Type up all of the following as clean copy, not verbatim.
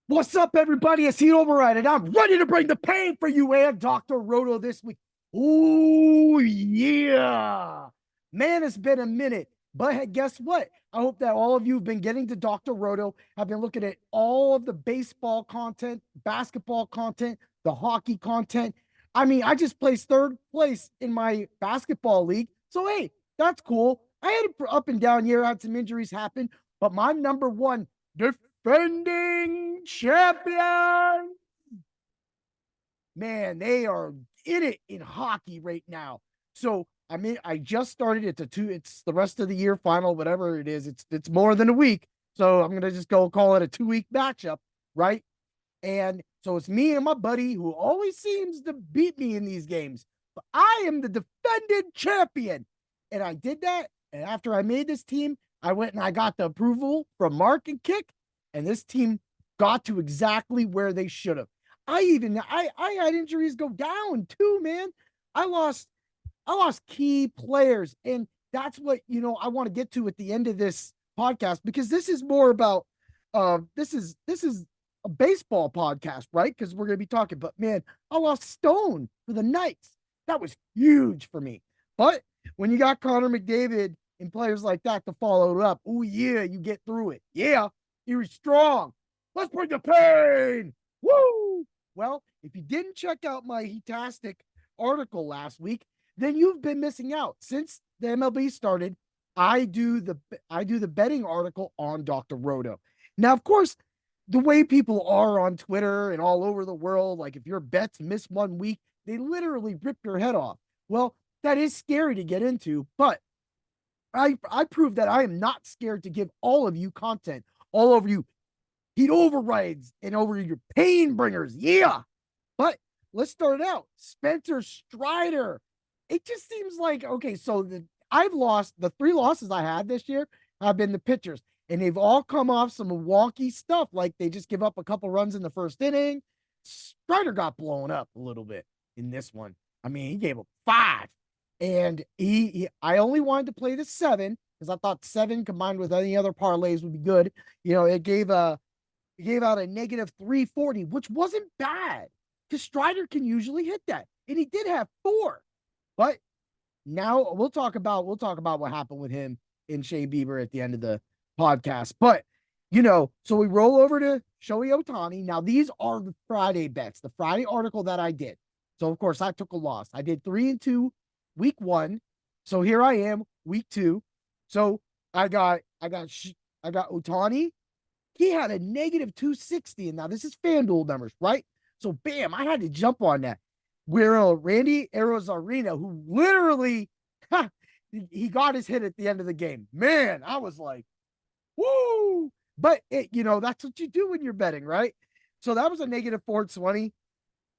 What's up, everybody? It's Heat Override, and I'm ready to bring the pain for you and Dr. Roto this week. Oh, yeah. Man, it's been a minute. But hey, guess what? I hope that all of you have been getting to Dr. Roto, have been looking at all of the baseball content, basketball content, the hockey content. I mean, I just placed third place in my basketball league. So, hey, that's cool. I had an up and down year, I had some injuries happen, but my number one defending champion. Man, they are in it in hockey right now. So I mean, I just started. It's the rest of the year final, whatever it is. It's more than a week. So I'm gonna just go call it a 2 week matchup, right? And so it's me and my buddy who always seems to beat me in these games. But I am the defending champion. And I did that. And after I made this team, I went and I got the approval from Mark and Kick. And this team got to exactly where they should have. I had injuries go down too, man. I lost I lost key players. And that's what I want to get to at the end of this podcast, because this is more about this is a baseball podcast, right? Because we're gonna be talking, but man, I lost Stone for the Knights. That was huge for me. But when you got Connor McDavid and players like that to follow it up, oh yeah, you get through it. Yeah, you're strong. Let's bring the pain. Woo! Well, if you didn't check out my Heat-tastic article last week, then you've been missing out. Since the MLB started, I do the betting article on Dr. Roto. Now, of course, the way people are on Twitter and all over the world, like if your bets miss 1 week, they literally rip your head off. Well, that is scary to get into, but I proved that I am not scared to give all of you content, all over you Heat overrides and over your pain bringers. Yeah. But let's start it out. Spencer Strider. It just seems like, okay, so I've lost the 3 losses I had this year have been the pitchers, and they've all come off some wonky stuff. Like they just give up a couple runs in the first inning. Strider got blown up a little bit in this one. I mean, he gave up 5. And I only wanted to play the 7 because I thought 7 combined with any other parlays would be good. It gave out a negative 340, which wasn't bad because Strider can usually hit that. And he did have 4. But now we'll talk about what happened with him and Shea Bieber at the end of the podcast. But so we roll over to Shohei Ohtani. Now, these are the Friday bets, the Friday article that I did. So of course I took a loss. I did 3-2 week 1. So here I am, week 2. So I got Ohtani. He had a negative 260. And now this is FanDuel numbers, right? So bam, I had to jump on that. Where Randy Arozarena, who literally he got his hit at the end of the game. Man, I was like, woo! But that's what you do when you're betting, right? So that was a negative 420.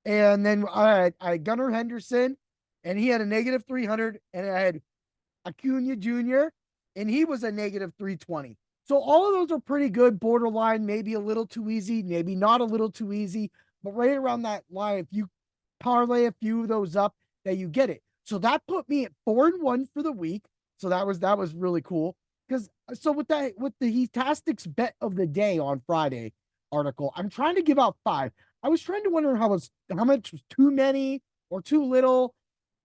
And then I had Gunnar Henderson, and he had a negative 300, and I had Acuna Jr., and he was a negative 320. So all of those are pretty good, borderline, maybe a little too easy, maybe not a little too easy, but right around that line, if you parlay a few of those up, that you get it. So that put me at 4-1 for the week. So that was really cool. Because so with the Heat-tastics bet of the day on Friday article, I'm trying to give out 5. I was trying to wonder how much was too many or too little.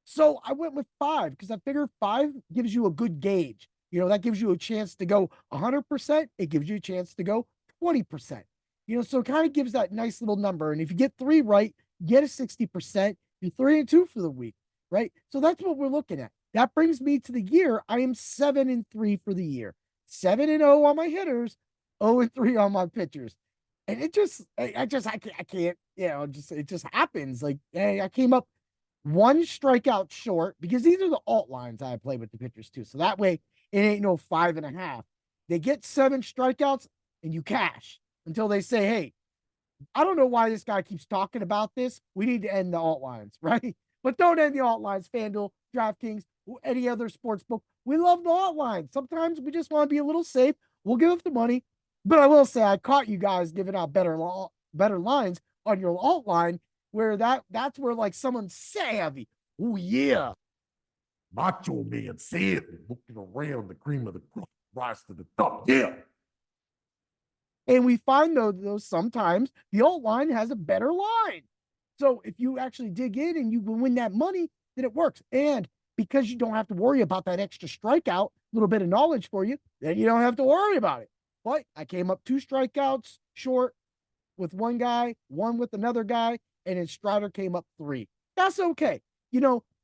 So I went with 5 because I figure 5 gives you a good gauge. That gives you a chance to go 100%. It gives you a chance to go 20%. So it kind of gives that nice little number. And if you get 3 right, you get a 60%. You're 3-2 for the week, right? So that's what we're looking at. That brings me to the year. I am 7-3 for the year. 7-0 on my hitters, 0-3 on my pitchers. And I can't, it just happens. Like, hey, I came up 1 strikeout short because these are the alt lines I play with the pitchers too. So that way it ain't no 5.5. They get 7 strikeouts and you cash until they say, hey, I don't know why this guy keeps talking about this. We need to end the alt lines, right? But don't end the alt lines, FanDuel, DraftKings, any other sports book. We love the alt lines. Sometimes we just want to be a little safe. We'll give up the money. But I will say I caught you guys giving out better lines on your alt line, where that's where like someone's savvy. Oh yeah. Macho Man said, looking around the cream of the crop, rise to the top. Yeah. And we find though sometimes the alt line has a better line. So if you actually dig in and you win that money, then it works. And because you don't have to worry about that extra strikeout, a little bit of knowledge for you, then you don't have to worry about it. But I came up 2 strikeouts short with one guy, one with another guy, and then Strider came up 3. That's okay.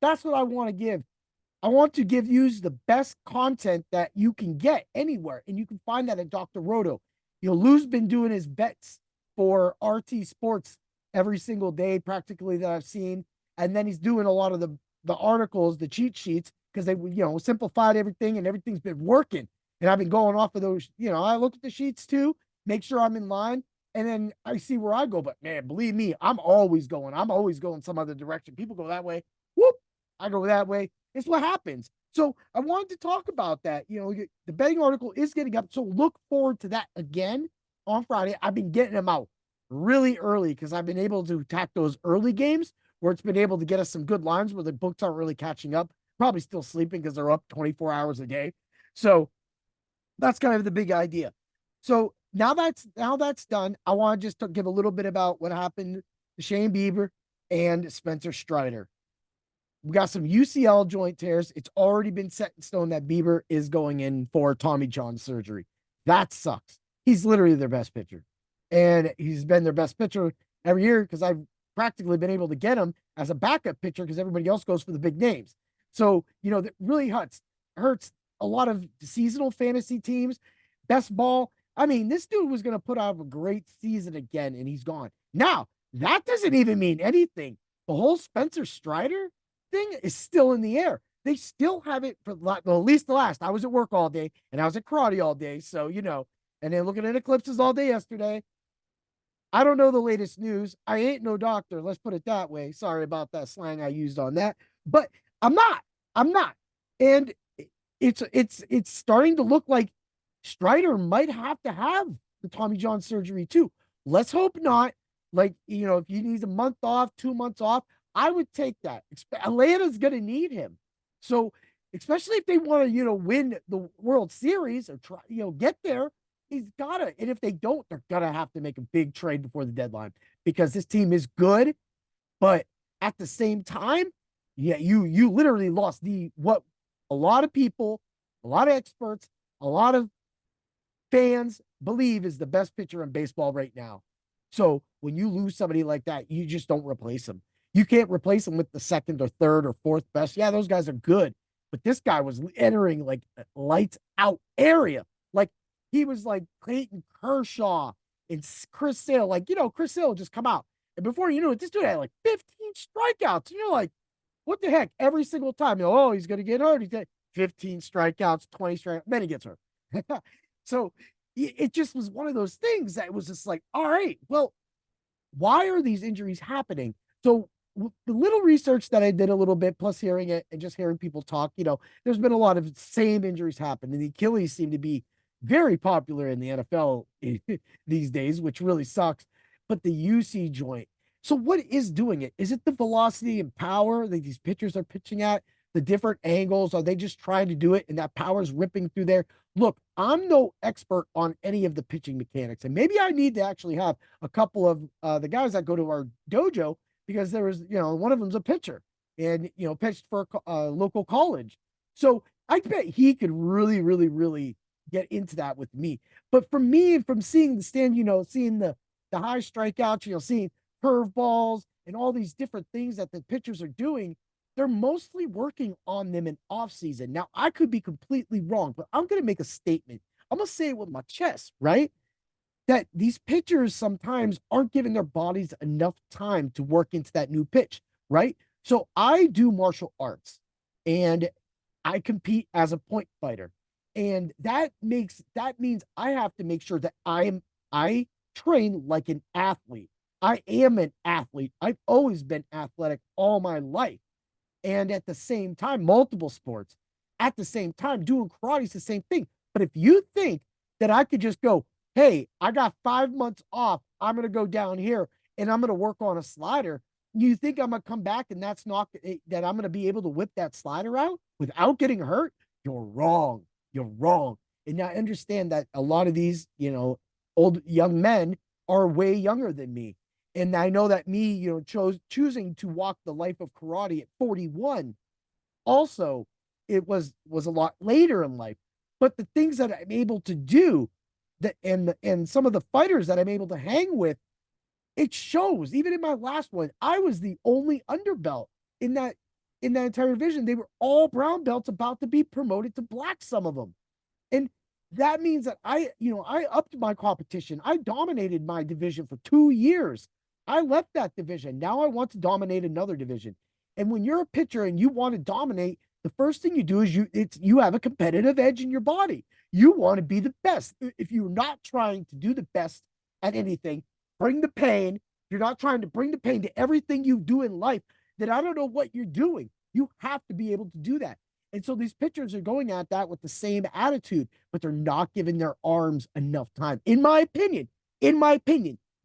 That's what I want to give. I want to give you the best content that you can get anywhere, and you can find that at Dr. Roto. Lou's been doing his bets for RT Sports every single day, practically, that I've seen, and then he's doing a lot of the articles, the cheat sheets, because they simplified everything, and everything's been working. And I've been going off of those. I look at the sheets too, make sure I'm in line, and then I see where I go. But man, believe me, I'm always going. I'm always going some other direction. People go that way. Whoop, I go that way. It's what happens. So I wanted to talk about that. The betting article is getting up. So look forward to that again on Friday. I've been getting them out really early because I've been able to attack those early games where it's been able to get us some good lines where the books aren't really catching up. Probably still sleeping because they're up 24 hours a day. So that's kind of the big idea. So now that's done, I want to just give a little bit about what happened to Shane Bieber and Spencer Strider. We got some UCL joint tears. It's already been set in stone that Bieber is going in for Tommy John surgery. That sucks. He's literally their best pitcher. And he's been their best pitcher every year because I've practically been able to get him as a backup pitcher because everybody else goes for the big names. So, that really hurts a lot of seasonal fantasy teams. Best ball. I mean, this dude was going to put out a great season again, and he's gone. Now, that doesn't even mean anything. The whole Spencer Strider thing is still in the air. They still have it for at least the last. I was at work all day and I was at karate all day. So, and then looking at eclipses all day yesterday. I don't know the latest news. I ain't no doctor. Let's put it that way. Sorry about that slang I used on that, but I'm not. I'm not. And it's starting to look like Strider might have to have the Tommy John surgery too. Let's hope not. Like, if he needs a month off, 2 months off, I would take that. Atlanta's going to need him. So, especially if they want to, win the World Series or try, get there, he's got to. And if they don't, they're going to have to make a big trade before the deadline because this team is good. But at the same time, yeah, you literally lost what a lot of people, a lot of experts, a lot of fans believe is the best pitcher in baseball right now. So when you lose somebody like that, you just don't replace him. You can't replace him with the second or third or fourth best. Yeah, those guys are good, but this guy was entering like a lights out area. Like he was like Clayton Kershaw and Chris Sale. Like, Chris Sale just come out. And before you knew it, this dude had like 15 strikeouts. And you're like, what the heck? Every single time, he's going to get hurt. He's got 15 strikeouts, 20 strikeouts. Then he gets hurt. So it just was one of those things that was just like, all right, well, why are these injuries happening? So the little research that I did a little bit, plus hearing it and just hearing people talk, there's been a lot of same injuries happen. And the Achilles seem to be very popular in the NFL these days, which really sucks. But the UC joint. So what is doing it? Is it the velocity and power that these pitchers are pitching at? The different angles? Are they just trying to do it and that power's ripping through there? Look, I'm no expert on any of the pitching mechanics, and maybe I need to actually have a couple of the guys that go to our dojo because there was, one of them's a pitcher and, pitched for a local college. So I bet he could really, really, really get into that with me. But for me, from seeing the stand, seeing the high strikeouts, seeing curveballs and all these different things that the pitchers are doing, they're mostly working on them in off season. Now, I could be completely wrong, but I'm going to make a statement. I'm going to say it with my chest, right? That these pitchers sometimes aren't giving their bodies enough time to work into that new pitch, right? So I do martial arts and I compete as a point fighter. And that means I have to make sure that I train like an athlete. I am an athlete. I've always been athletic all my life. And at the same time, multiple sports. At the same time, doing karate is the same thing. But if you think that I could just go, hey, I got 5 months off, I'm going to go down here and I'm going to work on a slider. You think I'm going to come back and that's not that I'm going to be able to whip that slider out without getting hurt? You're wrong. You're wrong. And I understand that a lot of these, old young men are way younger than me. And I know that me, choosing to walk the life of karate at 41, also it was a lot later in life. But the things that I'm able to do, that and some of the fighters that I'm able to hang with, it shows. Even in my last one, I was the only underbelt in that entire division. They were all brown belts about to be promoted to black, some of them. And that means that I upped my competition. I dominated my division for 2 years. I left that division. Now I want to dominate another division. And when you're a pitcher and you want to dominate, the first thing you do is you have a competitive edge in your body. You want to be the best. If you're not trying to do the best at anything, bring the pain. If you're not trying to bring the pain to everything you do in life, then I don't know what you're doing. You have to be able to do that. And so these pitchers are going at that with the same attitude, but they're not giving their arms enough time. In my opinion,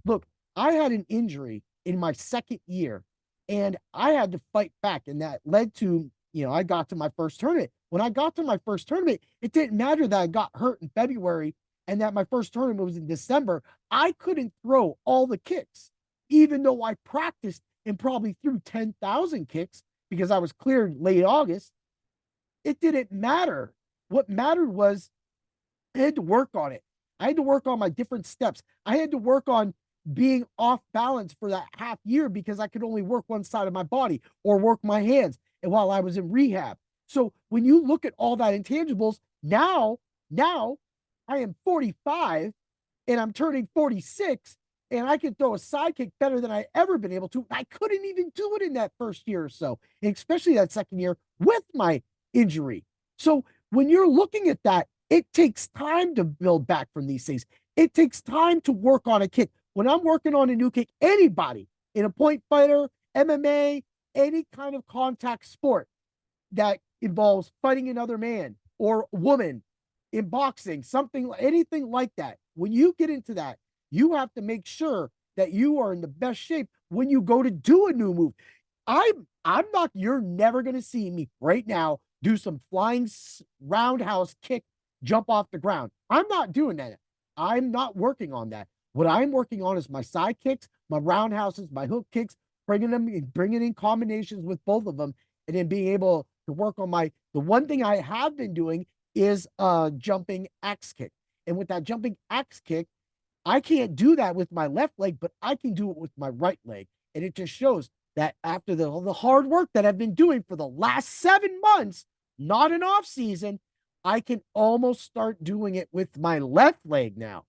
look, I had an injury in my second year and I had to fight back. And that led to, I got to my first tournament. When I got to my first tournament, it didn't matter that I got hurt in February and that my first tournament was in December. I couldn't throw all the kicks, even though I practiced and probably threw 10,000 kicks because I was cleared late August. It didn't matter. What mattered was I had to work on it. I had to work on my different steps. I had to work on being off balance for that half year because I could only work one side of my body or work my hands and while I was in rehab. So when you look at all that intangibles, now I am 45 and I'm turning 46 and I can throw a sidekick better than I ever been able to. I couldn't even do it in that first year or so, and especially that second year with my injury. So when you're looking at that, it takes time to build back from these things. It takes time to work on a kick. When I'm working on a new kick, anybody in a point fighter, MMA, any kind of contact sport that involves fighting another man or woman in boxing, something, anything like that, when you get into that, you have to make sure that you are in the best shape when you go to do a new move. I'm not, you're never going to see me right now do some flying roundhouse kick, jump off the ground. I'm not doing that. I'm not working on that. What I'm working on is my side kicks, my roundhouses, my hook kicks, bringing in combinations with both of them, and then being able to work on the one thing I have been doing is jumping axe kick. And with that jumping axe kick, I can't do that with my left leg, but I can do it with my right leg. And it just shows that after the hard work that I've been doing for the last 7 months, not an off season, I can almost start doing it with my left leg now.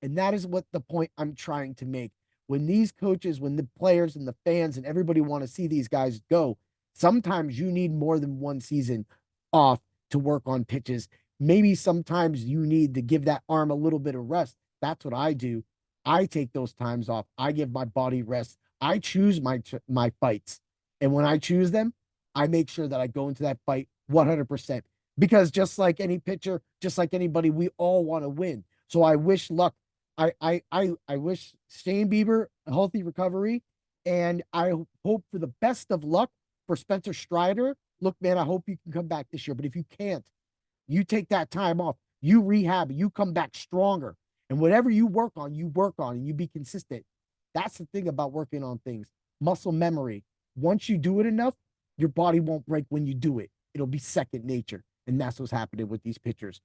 And that is what the point I'm trying to make. When these coaches, when the players and the fans and everybody want to see these guys go, sometimes you need more than one season off to work on pitches. Maybe sometimes you need to give that arm a little bit of rest. That's what I do. I take those times off. I give my body rest. I choose my fights. And when I choose them, I make sure that I go into that fight 100%. Because just like any pitcher, just like anybody, we all want to win. So I wish luck. I wish Shane Bieber a healthy recovery, and I hope for the best of luck for Spencer Strider. Look, man, I hope you can come back this year. But if you can't, you take that time off, you rehab, you come back stronger. And whatever you work on, and you be consistent. That's the thing about working on things. Muscle memory. Once you do it enough, your body won't break when you do it. It'll be second nature. And that's what's happening with these pitchers.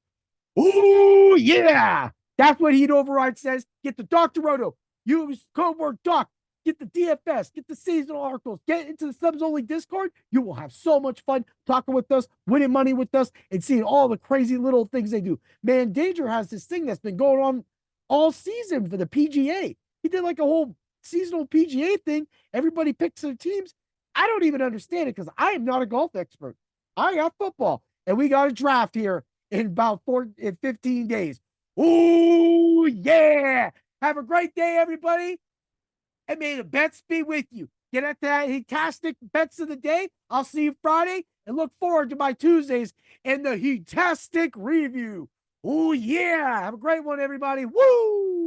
Oh, yeah. That's what Heat Override says. Get the Dr. Roto. Use code word doc. Get the DFS. Get the seasonal articles. Get into the subs only Discord. You will have so much fun talking with us, winning money with us, and seeing all the crazy little things they do. Man, Danger has this thing that's been going on all season for the PGA. He did like a whole seasonal PGA thing. Everybody picks their teams. I don't even understand it because I am not a golf expert. I got football, and we got a draft here in about 15 days. Oh, yeah. Have a great day, everybody. And may the bets be with you. Get at that Heat-tastic bets of the day. I'll see you Friday and look forward to my Tuesdays and the Heat-tastic review. Oh, yeah. Have a great one, everybody. Woo!